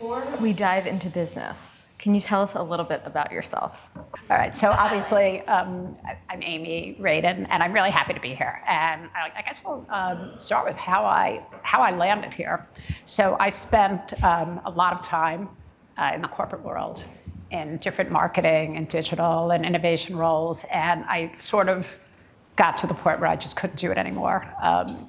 Before we dive into business, can you tell us a little bit about yourself? All right, so obviously I'm Amy Radin, and I'm really happy to be here. And I guess we'll start with how I landed here. So I spent a lot of time in the corporate world in different marketing and digital and innovation roles, and I sort of got to the point where I just couldn't do it anymore.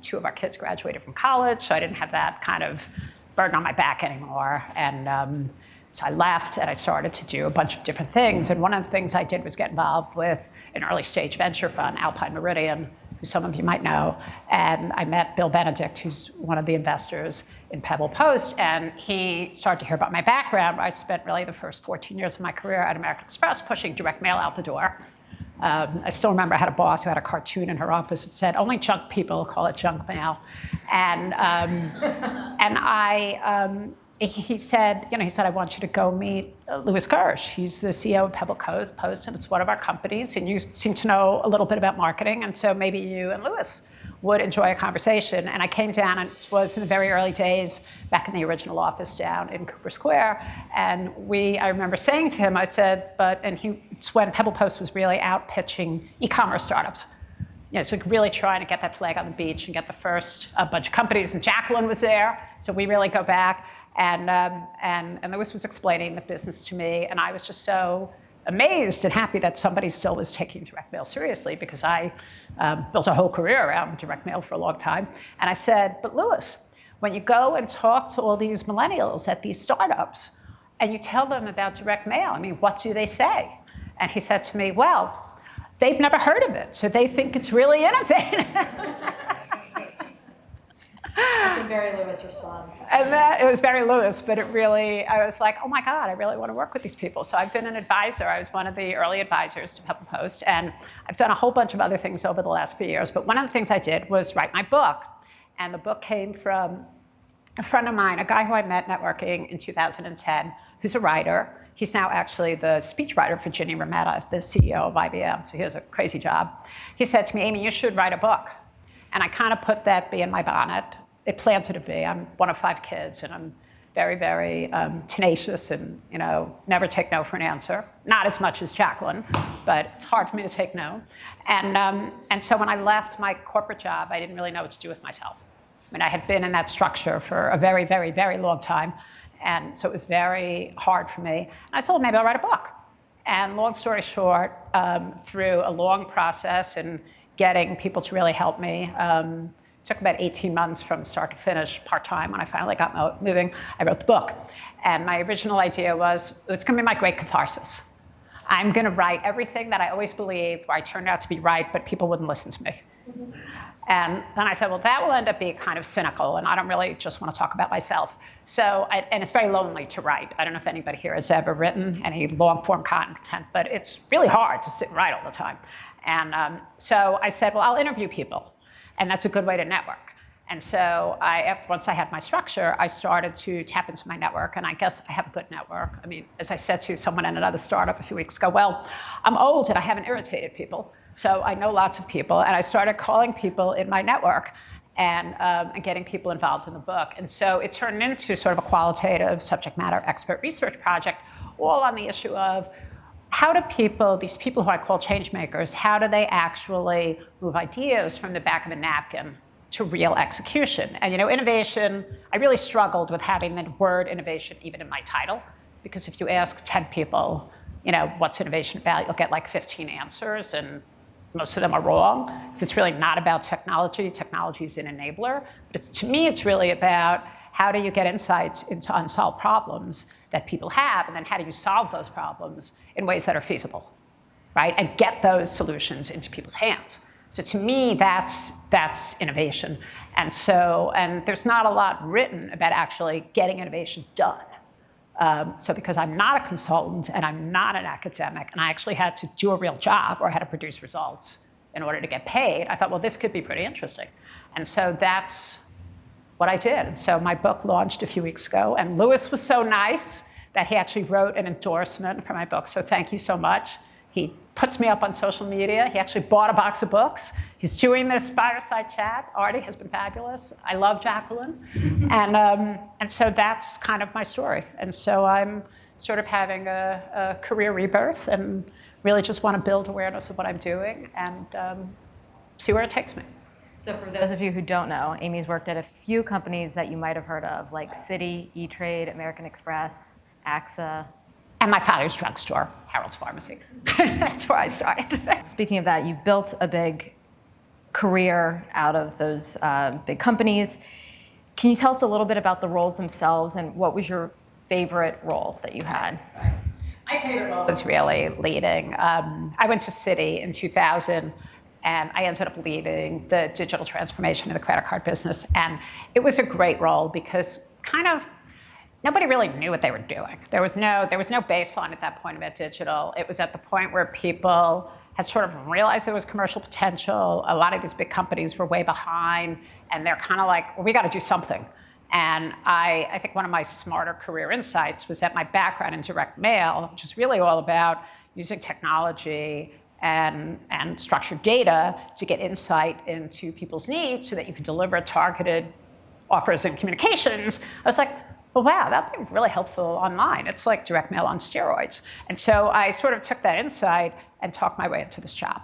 Two of our kids graduated from college, so I didn't have that kind of burden on my back anymore. And so I left and I started to do a bunch of different things. And one of the things I did was get involved with an early stage venture fund, Alpine Meridian, who some of you might know. And I met Bill Benedict, who's one of the investors in Pebble Post. And he started to hear about my background. I spent really the first 14 years of my career at American Express pushing direct mail out the door. I still remember I had a boss who had a cartoon in her office that said, "Only junk people call it junk mail." And he said, "I want you to go meet Louis Gersh. He's the CEO of Pebble Post, and it's one of our companies. And you seem to know a little bit about marketing, and so maybe you and Louis would enjoy a conversation." And I came down, and it was in the very early days, back in the original office down in Cooper Square. And I remember saying to him, I said, it's when Pebble Post was really out pitching e-commerce startups. So really trying to get that flag on the beach and get the first bunch of companies. And Jacqueline was there, so we really go back. And Louis was explaining the business to me, and I was just so amazed and happy that somebody still was taking direct mail seriously, because I built a whole career around direct mail for a long time. And I said, "But Louis, when you go and talk to all these millennials at these startups and you tell them about direct mail, what do they say?" And he said to me, "Well, they've never heard of it, so they think it's really innovative." That's a very Louis response. And it was very Louis, but I was like, oh my God, I really want to work with these people. So I've been an advisor. I was one of the early advisors to Pebble Post, and I've done a whole bunch of other things over the last few years. But one of the things I did was write my book. And the book came from a friend of mine, a guy who I met networking in 2010, who's a writer. He's now actually the speechwriter for Ginny Rometto, the CEO of IBM, so he has a crazy job. He said to me, "Amy, you should write a book." And I kind of put that bee in my bonnet. It planted a bee. I'm one of 5 kids, and I'm very, very tenacious and, never take no for an answer. Not as much as Jacqueline, but it's hard for me to take no. And so when I left my corporate job, I didn't really know what to do with myself. I had been in that structure for a very, very, very long time. And so it was very hard for me. And I thought, maybe I'll write a book. And long story short, through a long process and getting people to really help me, it took about 18 months from start to finish, part-time. When I finally got moving, I wrote the book. And my original idea was, it's going to be my great catharsis. I'm going to write everything that I always believed, where I turned out to be right, but people wouldn't listen to me. Mm-hmm. And then I said, well, that will end up being kind of cynical, and I don't really just want to talk about myself. And it's very lonely to write. I don't know if anybody here has ever written any long-form content, but it's really hard to sit and write all the time. And so I said, well, I'll interview people. And that's a good way to network. And so once I had my structure, I started to tap into my network. And I guess I have a good network. As I said to someone in another startup a few weeks ago, well, I'm old and I haven't irritated people. So I know lots of people. And I started calling people in my network and getting people involved in the book. And so it turned into sort of a qualitative subject matter expert research project, all on the issue of, how do these people who I call change makers, how do they actually move ideas from the back of a napkin to real execution? And innovation, I really struggled with having the word innovation even in my title, because if you ask 10 people, what's innovation about, you'll get like 15 answers, and most of them are wrong. So it's really not about technology. Technology is an enabler. But to me, it's really about, how do you get insights into unsolved problems that people have, and then how do you solve those problems in ways that are feasible, right? And get those solutions into people's hands. So to me, that's innovation. And there's not a lot written about actually getting innovation done. So because I'm not a consultant and I'm not an academic, and I actually had to do a real job, or I had to produce results in order to get paid, I thought, well, this could be pretty interesting. And so that's what I did. And so my book launched a few weeks ago, and Louis was so nice that he actually wrote an endorsement for my book. So thank you so much. He puts me up on social media. He actually bought a box of books. He's doing this fireside chat. Artie has been fabulous. I love Jacqueline. And so that's kind of my story. And so I'm sort of having a career rebirth and really just want to build awareness of what I'm doing and see where it takes me. So for those of you who don't know, Amy's worked at a few companies that you might have heard of, like Citi, E-Trade, American Express, AXA. And my father's drugstore, Harold's Pharmacy. That's where I started. Speaking of that, you've built a big career out of those big companies. Can you tell us a little bit about the roles themselves and what was your favorite role that you had? My favorite role was really leading. I went to Citi in 2000, and I ended up leading the digital transformation of the credit card business. And it was a great role because kind of nobody really knew what they were doing. There was no baseline at that point about digital. It was at the point where people had sort of realized there was commercial potential. A lot of these big companies were way behind, and they're kind of like, well, we got to do something. And I think one of my smarter career insights was that my background in direct mail, which is really all about using technology and structured data to get insight into people's needs so that you can deliver targeted offers and communications. I was like, well, wow, that'd be really helpful online. It's like direct mail on steroids. And so I sort of took that insight and talked my way into this job.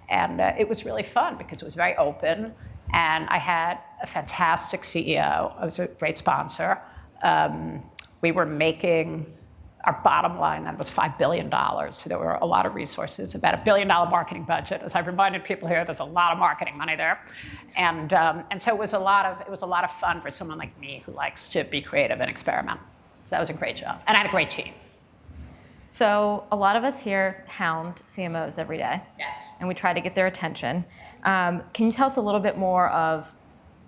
And it was really fun because it was very open. And I had a fantastic CEO. I was a great sponsor. We were making our bottom line, that was $5 billion. So there were a lot of resources, about $1 billion marketing budget. As I've reminded people here, there's a lot of marketing money there. And so it was a lot of fun for someone like me who likes to be creative and experiment. So that was a great job. And I had a great team. So a lot of us here hound CMOs every day. Yes. And we try to get their attention. Can you tell us a little bit more of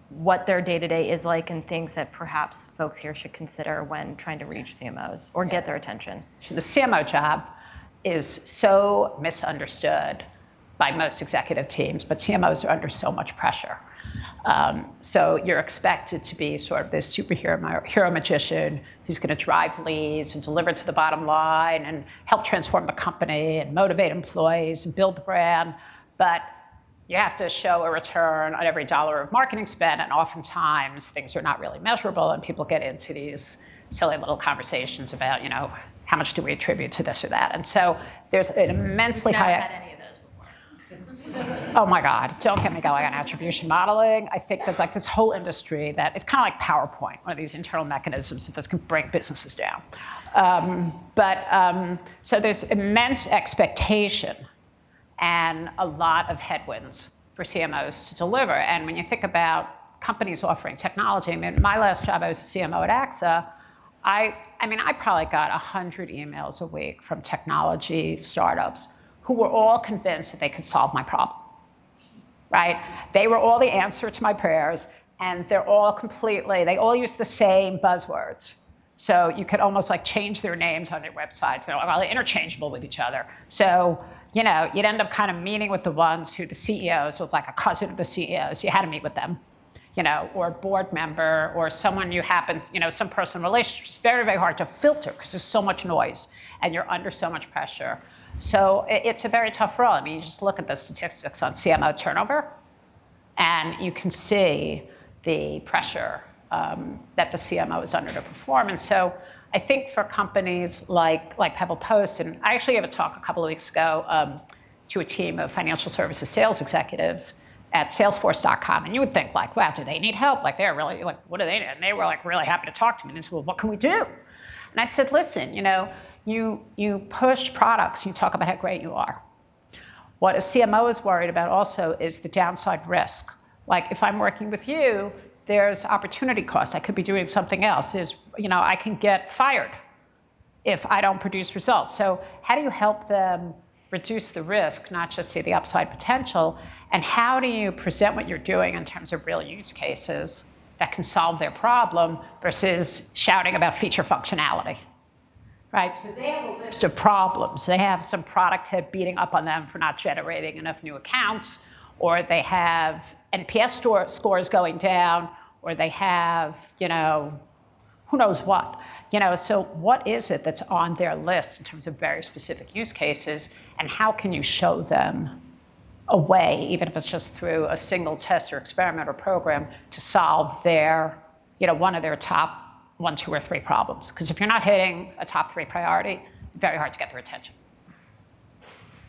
what their day-to-day is like and things that perhaps folks here should consider when trying to reach CMOs or get their attention? The CMO job is so misunderstood by most executive teams, but CMOs are under so much pressure. So you're expected to be sort of this hero magician who's going to drive leads and deliver to the bottom line and help transform the company and motivate employees and build the brand. But you have to show a return on every dollar of marketing spend, and oftentimes things are not really measurable, and people get into these silly little conversations about, how much do we attribute to this or that. And so there's an immensely high... Never had any of those before. Oh my God, don't get me going on attribution modeling. I think there's like this whole industry that it's kind of like PowerPoint, one of these internal mechanisms that can bring businesses down. So there's immense expectation and a lot of headwinds for CMOs to deliver. And when you think about companies offering technology, I mean, my last job, I was a CMO at AXA. I probably got 100 emails a week from technology startups who were all convinced that they could solve my problem, right? They were all the answer to my prayers, and they all use the same buzzwords. So you could almost like change their names on their websites. They're interchangeable with each other. So, you'd end up kind of meeting with the ones who the CEOs was like a cousin of the CEOs. You had to meet with them, or a board member or someone you happen, some personal relationship. It's very, very hard to filter because there's so much noise and you're under so much pressure. So it's a very tough role. I mean, you just look at the statistics on CMO turnover and you can see the pressure that the CMO is under to perform. And so I think for companies like Pebble Post, and I actually gave a talk a couple of weeks ago to a team of financial services sales executives at Salesforce.com, and you would think wow, do they need help? They're really what do they need? And they were really happy to talk to me. And they said, well, what can we do? And I said, listen, you push products, you talk about how great you are. What a CMO is worried about also is the downside risk. If I'm working with you, there's opportunity cost. I could be doing something else. I can get fired if I don't produce results. So how do you help them reduce the risk, not just see the upside potential? And how do you present what you're doing in terms of real use cases that can solve their problem versus shouting about feature functionality? Right, so they have a list of problems. They have some product head beating up on them for not generating enough new accounts, or they have NPS scores going down, or they have, who knows what. So what is it that's on their list in terms of very specific use cases, and how can you show them a way, even if it's just through a single test or experiment or program, to solve their, one of their top 1, 2, or 3 problems. Because if you're not hitting a top 3 priority, it's very hard to get their attention.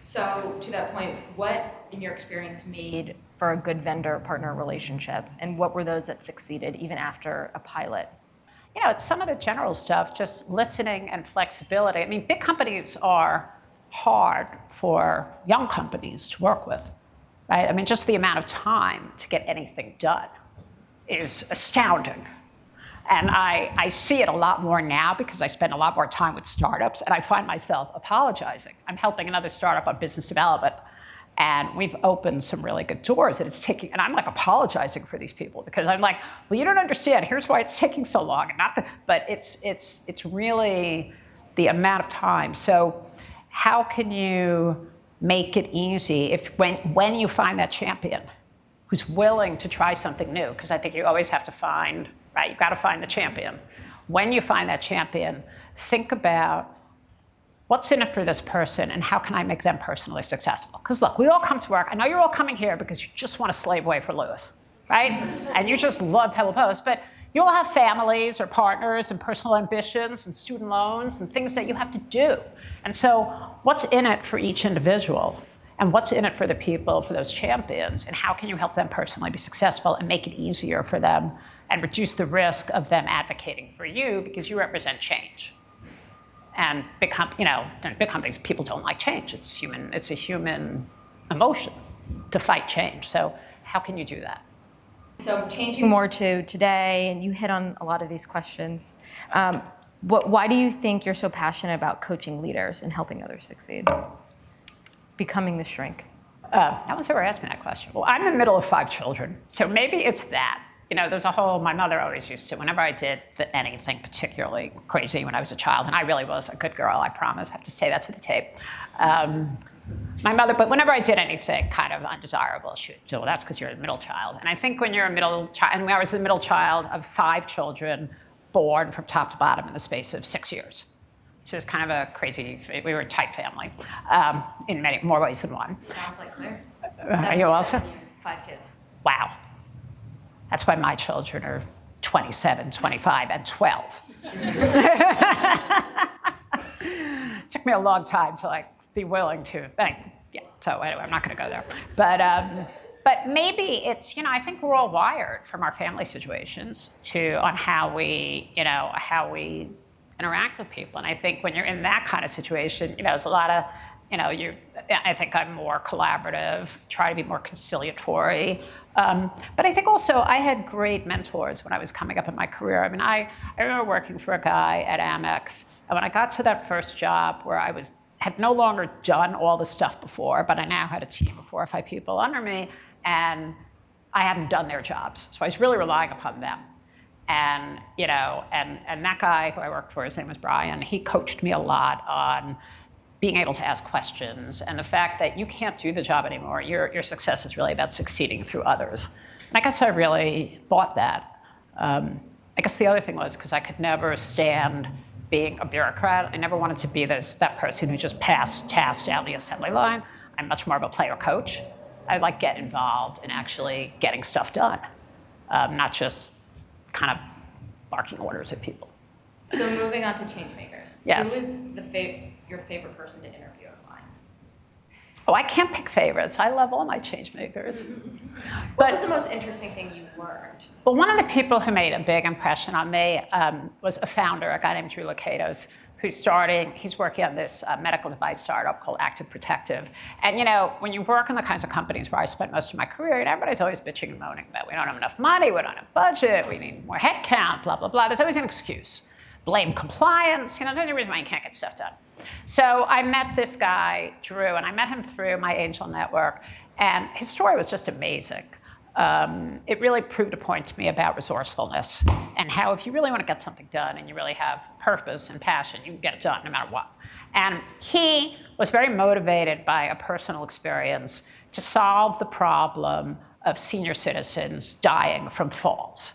So to that point, what, in your experience, made for a good vendor-partner relationship? And what were those that succeeded even after a pilot? It's some of the general stuff, just listening and flexibility. I mean, big companies are hard for young companies to work with, right? I mean, just the amount of time to get anything done is astounding. And I see it a lot more now because I spend a lot more time with startups, and I find myself apologizing. I'm helping another startup on business development, and we've opened some really good doors, and and I'm like apologizing for these people because I'm like, well, you don't understand. Here's why it's taking so long, and but it's really the amount of time. So how can you make it easy when you find that champion who's willing to try something new? Because I think you always have to find, right? You've got to find the champion. When you find that champion, think about what's in it for this person and how can I make them personally successful? Because look, we all come to work. I know you're all coming here because you just want to slave away for Lewis, right? And you just love Pebble Post, but you all have families or partners and personal ambitions and student loans and things that you have to do. And so what's in it for each individual? And what's in it for the people, for those champions? And how can you help them personally be successful and make it easier for them and reduce the risk of them advocating for you because you represent change? And big companies, people don't like change. It's a human emotion to fight change. So how can you do that? So changing more to today, and you hit on a lot of these questions. Why do you think you're so passionate about coaching leaders and helping others succeed? Becoming the shrink. No one's ever asked me that question. Well, I'm in the middle of 5 children, so maybe it's that. There's my mother always used to, whenever I did anything particularly crazy when I was a child, and I really was a good girl, I promise, I have to say that to the tape. My mother, but whenever I did anything kind of undesirable, she would say, well, that's because you're a middle child. And I think when you're a middle child, and I was the middle child of 5 children born from top to bottom in the space of 6 years. So it was kind of a crazy, we were a tight family in many more ways than one. Sounds like Claire. Are you also? 5 kids. Wow. That's why my children are 27, 25, and 12. It took me a long time to be willing to, so anyway, I'm not gonna go there. But maybe it's, I think we're all wired from our family situations on how we interact with people. And I think when you're in that kind of situation, there's a lot of, I think I'm more collaborative, try to be more conciliatory. But I think also I had great mentors when I was coming up in my career. I mean, I remember working for a guy at Amex, and when I got to that first job where I had no longer done all the stuff before, but I now had a team of 4 or 5 people under me, and I hadn't done their jobs. So I was really relying upon them. And, and that guy who I worked for, his name was Brian, he coached me a lot on being able to ask questions and the fact that you can't do the job anymore. Your success is really about succeeding through others. And I guess I really bought that. I guess the other thing was because I could never stand being a bureaucrat. I never wanted to be that person who just passed tasks down the assembly line. I'm much more of a player coach. I get involved in actually getting stuff done, not just kind of barking orders at people. So moving on to change makers. Yes. Who is your favorite person to interview online? Oh, I can't pick favorites. I love all my change makers. What was the most interesting thing you learned? Well, one of the people who made a big impression on me was a founder, a guy named Drew Lakatos, he's working on this medical device startup called Active Protective. And when you work in the kinds of companies where I spent most of my career, everybody's always bitching and moaning about we don't have enough money, we don't have budget, we need more headcount, blah, blah, blah. There's always an excuse. Blame compliance, there's any reason why you can't get stuff done. So I met this guy, Drew, and I met him through my angel network, and his story was just amazing. It really proved a point to me about resourcefulness and how if you really want to get something done and you really have purpose and passion, you can get it done no matter what. And he was very motivated by a personal experience to solve the problem of senior citizens dying from falls.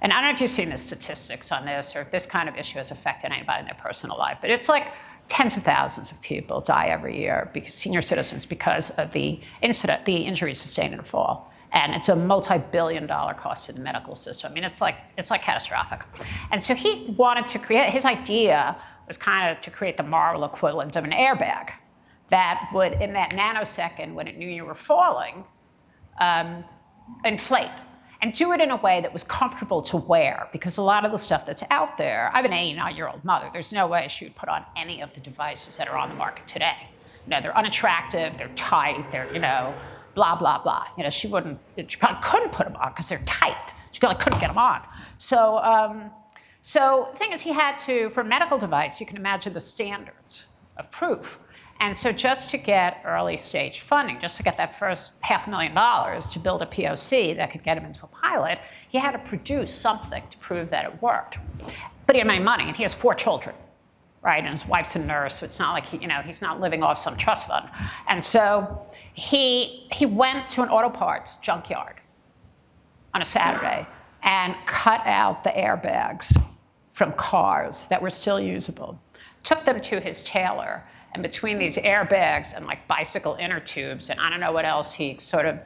and I don't know if you've seen the statistics on this or if this kind of issue has affected anybody in their personal life, but it's like tens of thousands of people die every year, because senior citizens, because of the injuries sustained in a fall. And it's a multi-billion-dollar cost to the medical system. I mean, it's like catastrophic. And so he wanted to create, his idea was kind of to create the moral equivalent of an airbag that would, in that nanosecond when it knew you were falling, inflate. And do it in a way that was comfortable to wear, because a lot of the stuff that's out there, I have an 89-year-old mother, there's no way she would put on any of the devices that are on the market today. You know, they're unattractive, they're tight, they're, you know, blah, blah, blah. You know, she probably couldn't put them on because they're tight. She couldn't get them on. So the thing is, he had to, for a medical device, you can imagine the standards of proof. And so just to get early stage funding, just to get that first $500,000 to build a POC that could get him into a pilot, he had to produce something to prove that it worked. But he had any money, and he has 4 children, right? And his wife's a nurse, so it's not like he's not living off some trust fund. And so he went to an auto parts junkyard on a Saturday and cut out the airbags from cars that were still usable, took them to his tailor, and between these airbags and like bicycle inner tubes and I don't know what else he sort of,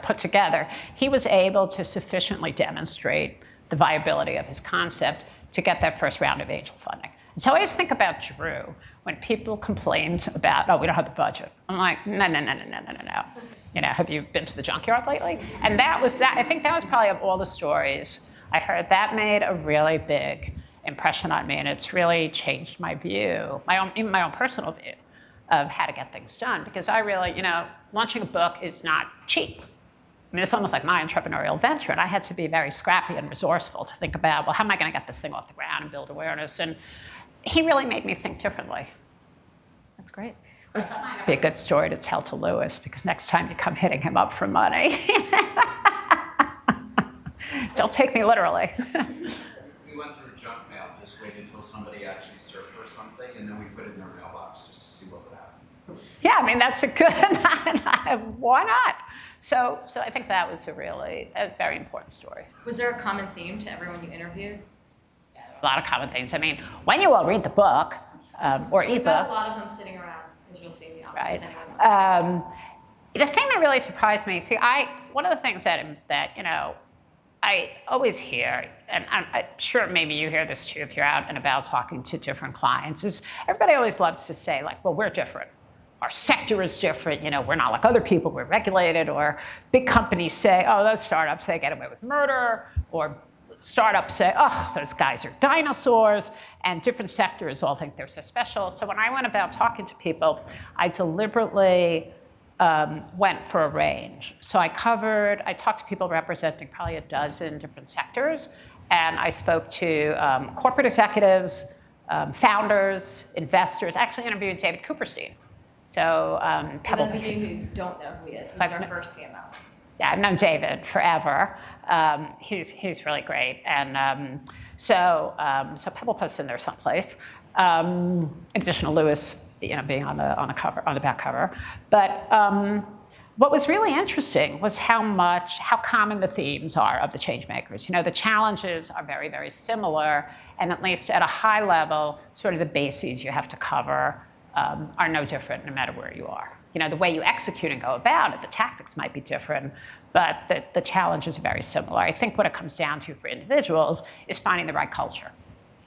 put together, he was able to sufficiently demonstrate the viability of his concept to get that first round of angel funding. And so I always think about Drew when people complained about, oh, we don't have the budget. I'm like, no. Have you been to the junkyard lately? And I think that was probably, of all the stories I heard, that made a really big impression on me, and it's really changed my view, even my own personal view of how to get things done, because I really, launching a book is not cheap. I mean, it's almost like my entrepreneurial venture, and I had to be very scrappy and resourceful to think about, well, how am I going to get this thing off the ground and build awareness? And he really made me think differently. That's great. That might be a good story to tell to Lewis, because next time you come hitting him up for money, don't take me literally. We went through junk mail, just waited until somebody actually searched for something, and then we put it in their mailbox just to see what would happen. Yeah, I mean, that's a good, why not? So I think that was a very important story. Was there a common theme to everyone you interviewed? Yeah, a lot of common things. I mean, when you all read the book, or We've ebook. got a lot of them sitting around, as you'll see in the office. Right. The thing that really surprised me, one of the things that I always hear, and I'm sure maybe you hear this too if you're out and about talking to different clients, is everybody always loves to say, like, well, we're different. Our sector is different. We're not like other people. We're regulated. Or big companies say, oh, those startups, they get away with murder. Or startups say, oh, those guys are dinosaurs. And different sectors all think they're so special. So when I went about talking to people, I deliberately went for a range. So I talked to people representing probably a dozen different sectors, and I spoke to corporate executives, founders, investors. I actually interviewed David Cooperstein. So For those of you who don't know who he is, he's our first CMO. Yeah, I've known David forever. He's really great, and so Pebble Post's in there someplace. In addition to Lewis, being on the cover, on the back cover. But what was really interesting was how common the themes are of the change makers. The challenges are very, very similar, and at least at a high level, sort of the bases you have to cover are no different no matter where you are. The way you execute and go about it, the tactics might be different, but the challenges are very similar. I think what it comes down to for individuals is finding the right culture.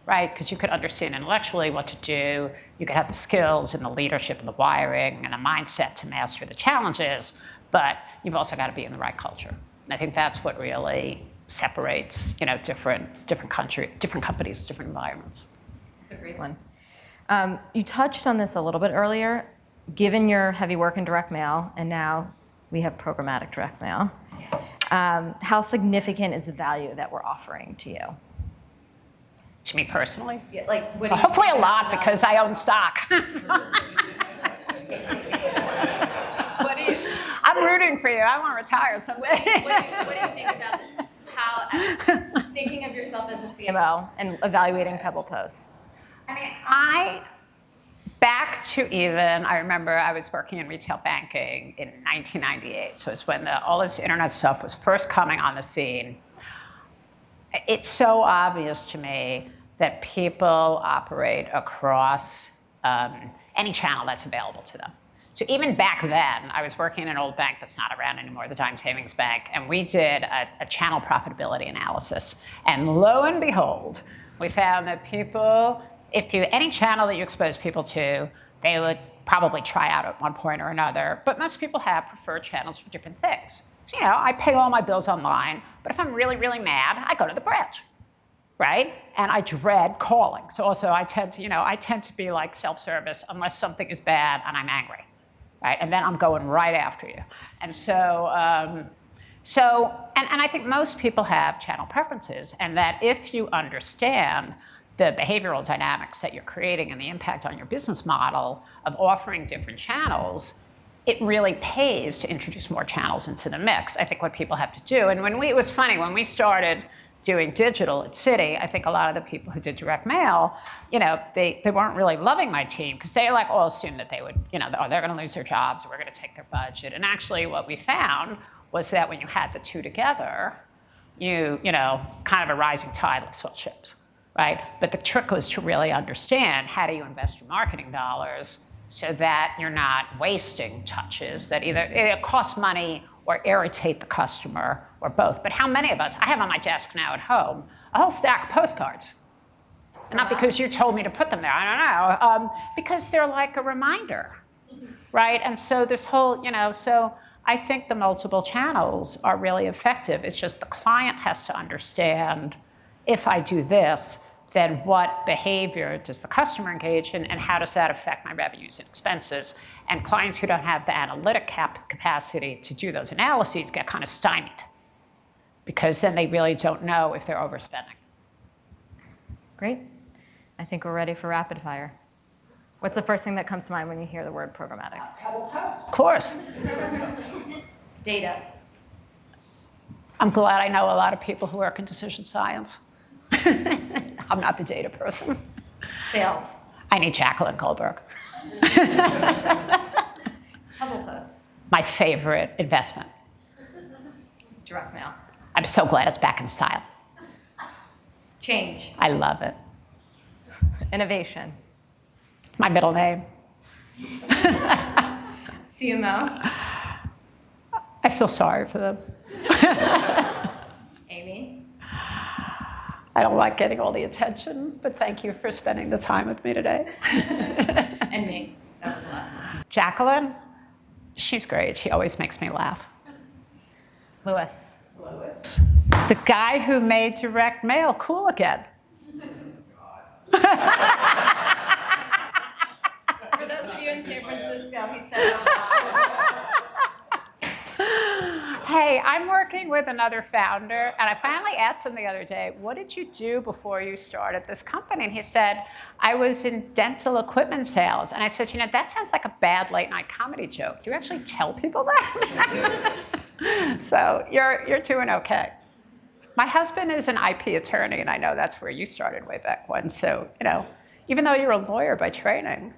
Right? Because you could understand intellectually what to do, you could have the skills and the leadership and the wiring and the mindset to master the challenges, but you've also got to be in the right culture. And I think that's what really separates, different companies, different environments. That's a great one. You touched on this a little bit earlier, given your heavy work in direct mail, and now we have programmatic direct mail. Yes. How significant is the value that we're offering to you? To me personally? Yeah, hopefully a lot, because I own stock. I'm rooting for you. I want to retire someday. What do you think about thinking of yourself as a CMO and evaluating Pebble Post? I mean, I remember I was working in retail banking in 1998. So it's when all this internet stuff was first coming on the scene. it's so obvious to me that people operate across any channel that's available to them. So even back then, I was working in an old bank that's not around anymore, the Dime Savings Bank, and we did a channel profitability analysis. And lo and behold, we found that people, any channel that you expose people to, they would probably try out at one point or another, but most people have preferred channels for different things. So, I pay all my bills online, but if I'm really, really mad, I go to the branch, right? And I dread calling. So also I tend to be like self-service unless something is bad and I'm angry. Right? And then I'm going right after you. And so, and I think most people have channel preferences, and that if you understand the behavioral dynamics that you're creating and the impact on your business model of offering different channels, it really pays to introduce more channels into the mix. I think what people have to do, and it was funny, when we started doing digital at Citi, I think a lot of the people who did direct mail, they weren't really loving my team because they all assumed that they would, they're going to lose their jobs, or we're going to take their budget. And actually what we found was that when you had the two together, kind of a rising tide lifts all ships, right? But the trick was to really understand, how do you invest your marketing dollars so that you're not wasting touches that either it costs money or irritate the customer, or both. But how many of us, I have on my desk now at home, a whole stack of postcards. And not because you told me to put them there, I don't know, because they're like a reminder, right? And so this whole, so I think the multiple channels are really effective. It's just the client has to understand, if I do this, then what behavior does the customer engage in, and how does that affect my revenues and expenses? And clients who don't have the analytic capacity to do those analyses get kind of stymied, because then they really don't know if they're overspending. Great. I think we're ready for rapid fire. What's the first thing that comes to mind when you hear the word programmatic? Of course. Data. I'm glad I know a lot of people who work in decision science. I'm not the data person. Sales. I need Jacqueline Goldberg. Hubble Post. My favorite investment. Direct mail. I'm so glad it's back in style. Change. I love it. Innovation. My middle name. CMO. I feel sorry for them. Amy. I don't like getting all the attention, but thank you for spending the time with me today. And me. That was the last one. Jacqueline, she's great. She always makes me laugh. Louis. The guy who made direct mail cool again. For those of you in San Francisco, he said Hey, I'm working with another founder, and I finally asked him the other day, what did you do before you started this company? And he said, I was in dental equipment sales. And I said, that sounds like a bad late night comedy joke. Do you actually tell people that? So you're doing okay. My husband is an IP attorney, and I know that's where you started way back when. So, even though you're a lawyer by training,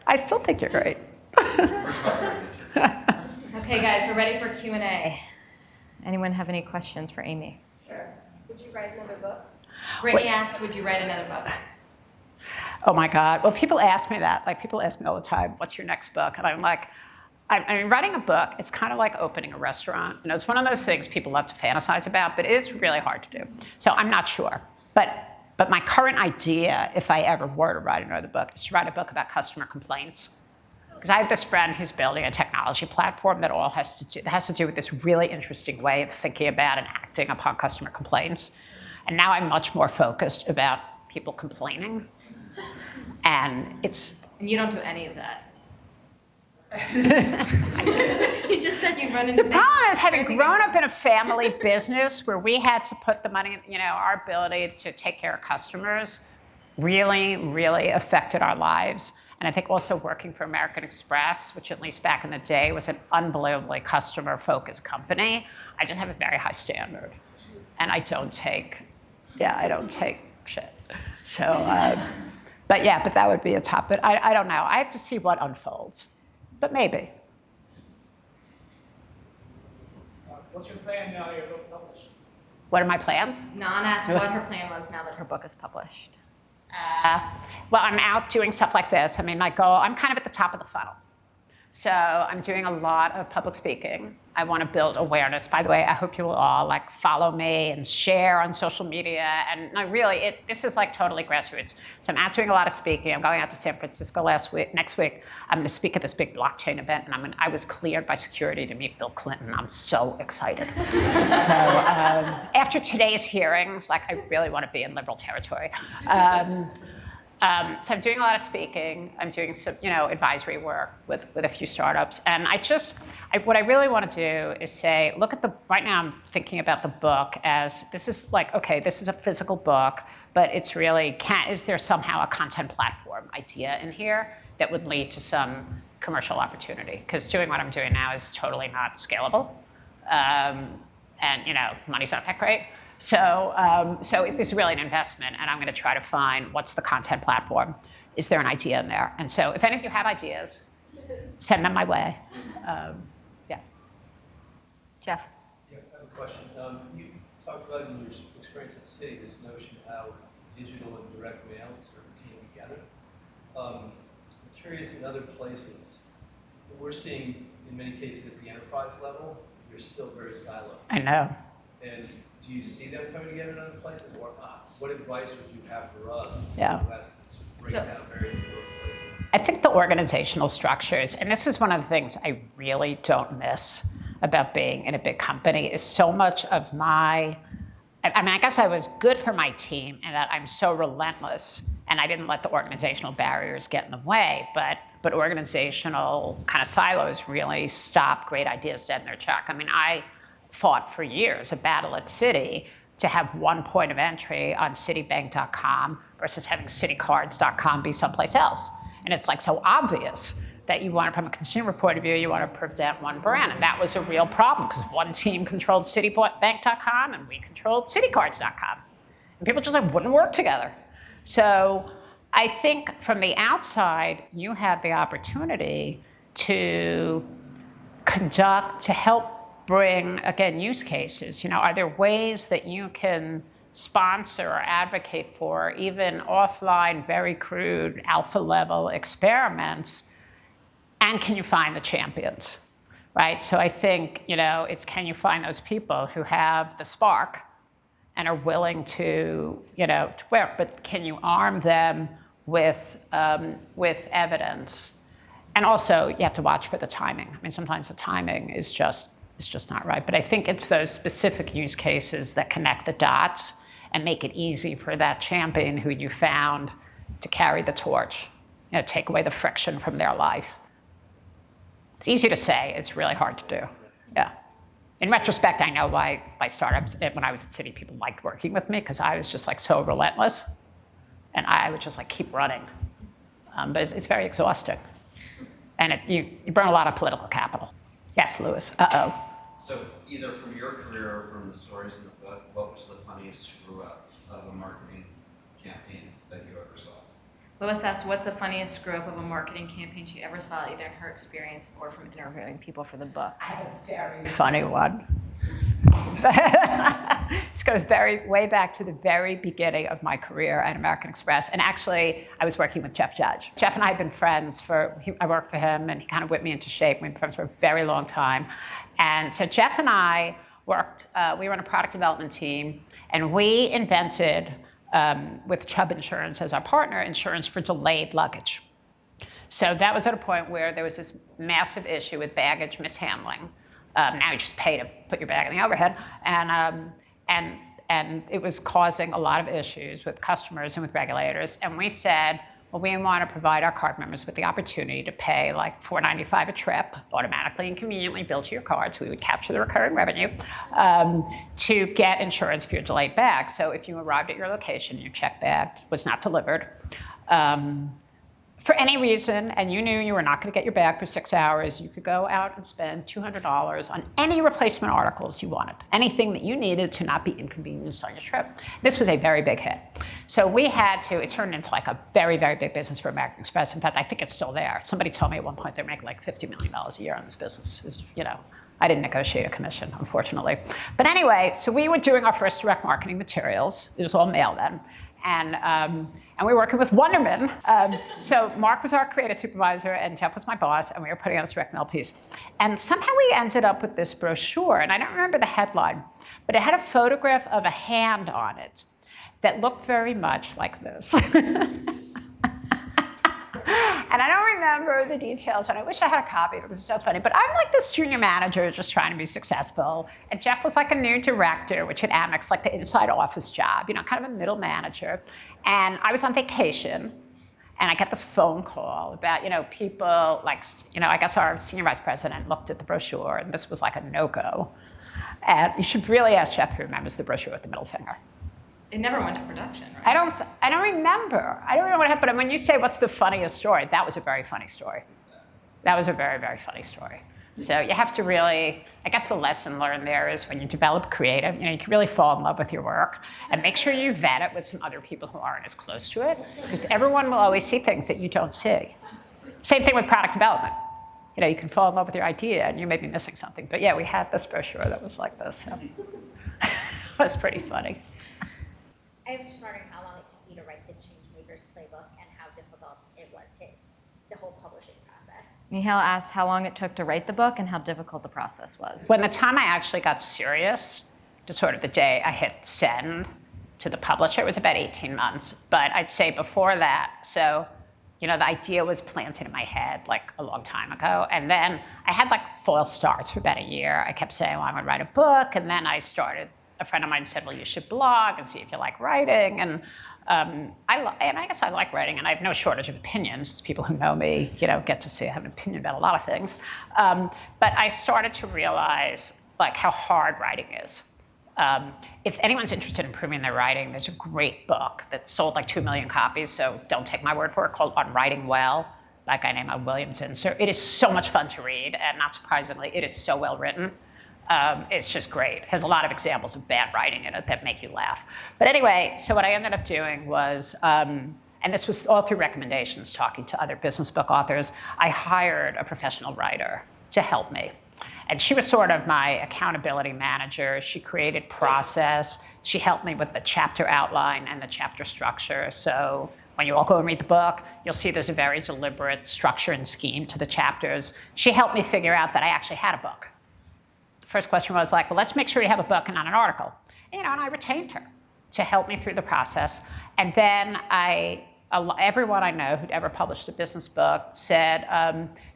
I still think you're great. Okay, guys, we're ready for Q&A. Anyone have any questions for Amy? Sure. Would you write another book? Brittany asked, would you write another book? Oh my God. Well, people ask me that. Like, people ask me all the time, what's your next book? And I'm like, writing a book, it's kind of like opening a restaurant. It's one of those things people love to fantasize about, but it is really hard to do. So I'm not sure. But my current idea, if I ever were to write another book, is to write a book about customer complaints. Because I have this friend who's building a technology platform that has to do with this really interesting way of thinking about and acting upon customer complaints. And now I'm much more focused about people complaining. And you don't do any of that. You just said you run into the problem is, having grown up in a family business where we had to put the money, our ability to take care of customers really, really affected our lives. And I think also working for American Express, which at least back in the day was an unbelievably customer-focused company, I just have a very high standard. And I don't take shit. So, but that would be a top. But I don't know. I have to see what unfolds. But maybe. What's your plan now that your book's published? What are my plans? Non asked what her plan was now that her book is published. Well, I'm out doing stuff like this. I mean, I'm kind of at the top of the funnel. So I'm doing a lot of public speaking. I want to build awareness. By the way, I hope you will all like follow me and share on social media. And really, this is like totally grassroots. So I'm out doing a lot of speaking. I'm going out to San Francisco next week. I'm going to speak at this big blockchain event, and I was cleared by security to meet Bill Clinton. I'm so excited. So after today's hearings, like I really want to be in liberal territory. So I'm doing a lot of speaking. I'm doing some, advisory work with a few startups. And what I really want to do is say, right now I'm thinking about the book as, this is like, okay, this is a physical book, but it's really, is there somehow a content platform idea in here that would lead to some commercial opportunity? Because doing what I'm doing now is totally not scalable. And, money's not that great. So this is really an investment, and I'm going to try to find what's the content platform. Is there an idea in there? And so if any of you have ideas, send them my way. Yeah. Jeff? Yeah, I have a question. You talked about in your experience at Citi this notion of how digital and direct mail sort of came together. I'm curious in other places, we're seeing in many cases at the enterprise level, you're still very siloed. I know. And do you see them coming together in other places, or what advice would you have for us Yeah. who has to break down barriers in both places? I think the organizational structures, and this is one of the things I really don't miss about being in a big company, is so much of I guess I was good for my team in that I'm so relentless and I didn't let the organizational barriers get in the way, but organizational kind of silos really stop great ideas dead in their track. I mean, I fought for years a battle at Citi to have one point of entry on Citibank.com versus having Citicards.com be someplace else. And it's like so obvious that you want, from a consumer point of view, you want to present one brand. And that was a real problem because one team controlled Citibank.com and we controlled Citicards.com. And people just wouldn't work together. So I think from the outside, you have the opportunity to help bring, again, use cases. Are there ways that you can sponsor or advocate for even offline, very crude, alpha level experiments? And can you find the champions, right? So I think, it's can you find those people who have the spark and are willing to work, but can you arm them with evidence? And also, you have to watch for the timing. I mean, sometimes the timing is just not right. But I think it's those specific use cases that connect the dots and make it easy for that champion who you found to carry the torch, take away the friction from their life. It's easy to say, it's really hard to do. Yeah. In retrospect, I know why startups, when I was at Citi, people liked working with me because I was just so relentless and I would just keep running. But it's very exhausting. And you burn a lot of political capital. Yes, Louis. Uh-oh. So either from your career or from the stories in the book, what was the funniest screw up of a marketing campaign that you ever saw? Lois asked, what's the funniest screw up of a marketing campaign she ever saw, either in her experience or from interviewing people for the book? I have a very funny one. This goes way back to the very beginning of my career at American Express. And actually, I was working with Jeff Judge. Jeff and I had been friends I worked for him, and he kind of whipped me into shape. We've been friends for a very long time. And so Jeff and I worked, we were on a product development team, and we invented, with Chubb Insurance as our partner, insurance for delayed luggage. So that was at a point where there was this massive issue with baggage mishandling. Now you just pay to put your bag in the overhead. And it was causing a lot of issues with customers and with regulators. And we said, well, we want to provide our card members with the opportunity to pay $4.95 a trip, automatically and conveniently billed to your card, so we would capture the recurring revenue, to get insurance for your delayed bag. So if you arrived at your location and your checked bag was not delivered, for any reason, and you knew you were not going to get your bag for 6 hours, you could go out and spend $200 on any replacement articles you wanted, anything that you needed to not be inconvenienced on your trip. This was a very big hit. So we had to, it turned into a very, very big business for American Express. In fact, I think it's still there. Somebody told me at one point they're making $50 million a year on this business. I didn't negotiate a commission, unfortunately. But anyway, so we were doing our first direct marketing materials. It was all mail then. And we were working with Wonderman. So Mark was our creative supervisor, and Jeff was my boss, and we were putting on this direct mail piece. And somehow we ended up with this brochure, and I don't remember the headline, but it had a photograph of a hand on it that looked very much like this. And I don't remember the details, and I wish I had a copy. It was so funny. But I'm like this junior manager just trying to be successful. And Jeff was like a new director, which at Amex, like the inside office job, kind of a middle manager. And I was on vacation, and I get this phone call about, people like, I guess our senior vice president looked at the brochure, and this was like a no-go. And you should really ask Jeff who remembers the brochure with the middle finger. It never went to production, right? I don't remember. I don't remember what happened. And when you say what's the funniest story, that was a very funny story. That was a very, very funny story. So you have to really, I guess the lesson learned there is when you develop creative, you can really fall in love with your work and make sure you vet it with some other people who aren't as close to it, because everyone will always see things that you don't see. Same thing with product development. You can fall in love with your idea and you may be missing something. But yeah, we had this brochure that was like this. So. It was pretty funny. I was just wondering how long it took you to write the Changemakers playbook and how difficult it was to the whole publishing process. Mihail asked how long it took to write the book and how difficult the process was. When the time I actually got serious, to sort of the day I hit send to the publisher, it was about 18 months. But I'd say before that, so the idea was planted in my head like a long time ago. And then I had like false starts for about a year. I kept saying, well, I'm gonna write a book. And then a friend of mine said, well, you should blog and see if you like writing. And I guess I like writing, and I have no shortage of opinions. People who know me, get to see I have an opinion about a lot of things. But I started to realize like how hard writing is. If anyone's interested in improving their writing, there's a great book that sold like 2 million copies, so don't take my word for it, called On Writing Well, by a guy named Williamson. So it is so much fun to read, and not surprisingly, it is so well written. It's just great. It has a lot of examples of bad writing in it that make you laugh. But anyway, so what I ended up doing was, and this was all through recommendations, talking to other business book authors, I hired a professional writer to help me. And she was sort of my accountability manager. She created process. She helped me with the chapter outline and the chapter structure. So when you all go and read the book, you'll see there's a very deliberate structure and scheme to the chapters. She helped me figure out that I actually had a book. First question was like, well, let's make sure you have a book and not an article. And I retained her to help me through the process. And then everyone I know who'd ever published a business book said,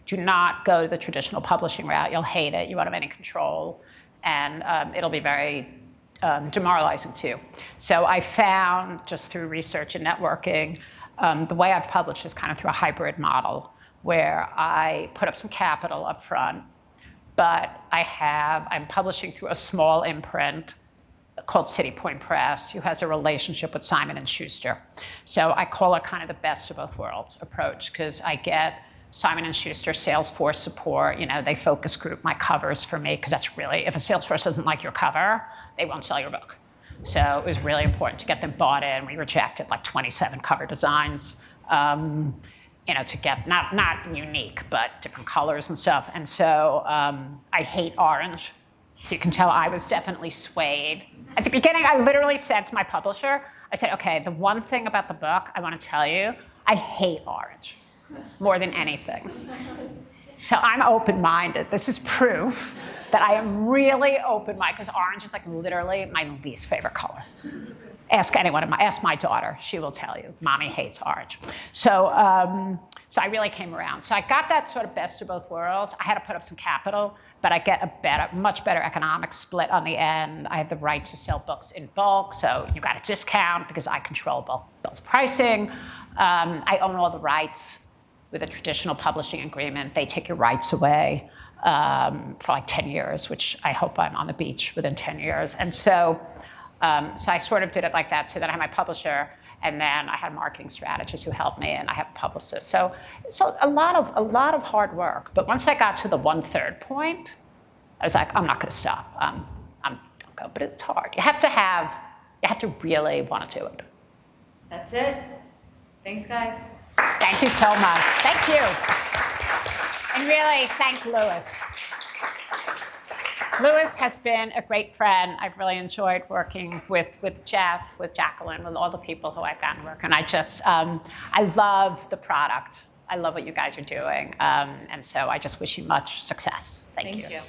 do not go the traditional publishing route. You'll hate it. You won't have any control. And it'll be very demoralizing too. So I found, just through research and networking, the way I've published is kind of through a hybrid model where I put up some capital up front, but I'm publishing through a small imprint called City Point Press, who has a relationship with Simon & Schuster. So I call it kind of the best of both worlds approach, because I get Simon & Schuster Salesforce support. They focus group my covers for me, because that's really, if a Salesforce doesn't like your cover, they won't sell your book. So it was really important to get them bought in. We rejected like 27 cover designs. To get, not unique, but different colors and stuff. And so I hate orange. So you can tell I was definitely swayed. At the beginning, I literally said to my publisher, I said, okay, the one thing about the book I want to tell you, I hate orange more than anything. So I'm open-minded. This is proof that I am really open-minded, because orange is like literally my least favorite color. Ask anyone, ask my daughter, she will tell you, mommy hates orange. So I really came around. So I got that sort of best of both worlds. I had to put up some capital, but I get a much better economic split on the end. I have the right to sell books in bulk, so you got a discount because I control both pricing. I own all the rights. With a traditional publishing agreement, they take your rights away for like 10 years, which I hope I'm on the beach within 10 years. And so I sort of did it like that. So then I had my publisher, and then I had a marketing strategist who helped me, and I have a publicist. So a lot of hard work. But once I got to the 1/3 point, I was like, I'm not going to stop. Don't go. But it's hard. You have to really want to do it. That's it. Thanks, guys. Thank you so much. Thank you. And really, thank Louis. Louis has been a great friend. I've really enjoyed working with Jeff, with Jacqueline, with all the people who I've gotten to work. And I love the product. I love what you guys are doing. And so I just wish you much success. Thank you. you.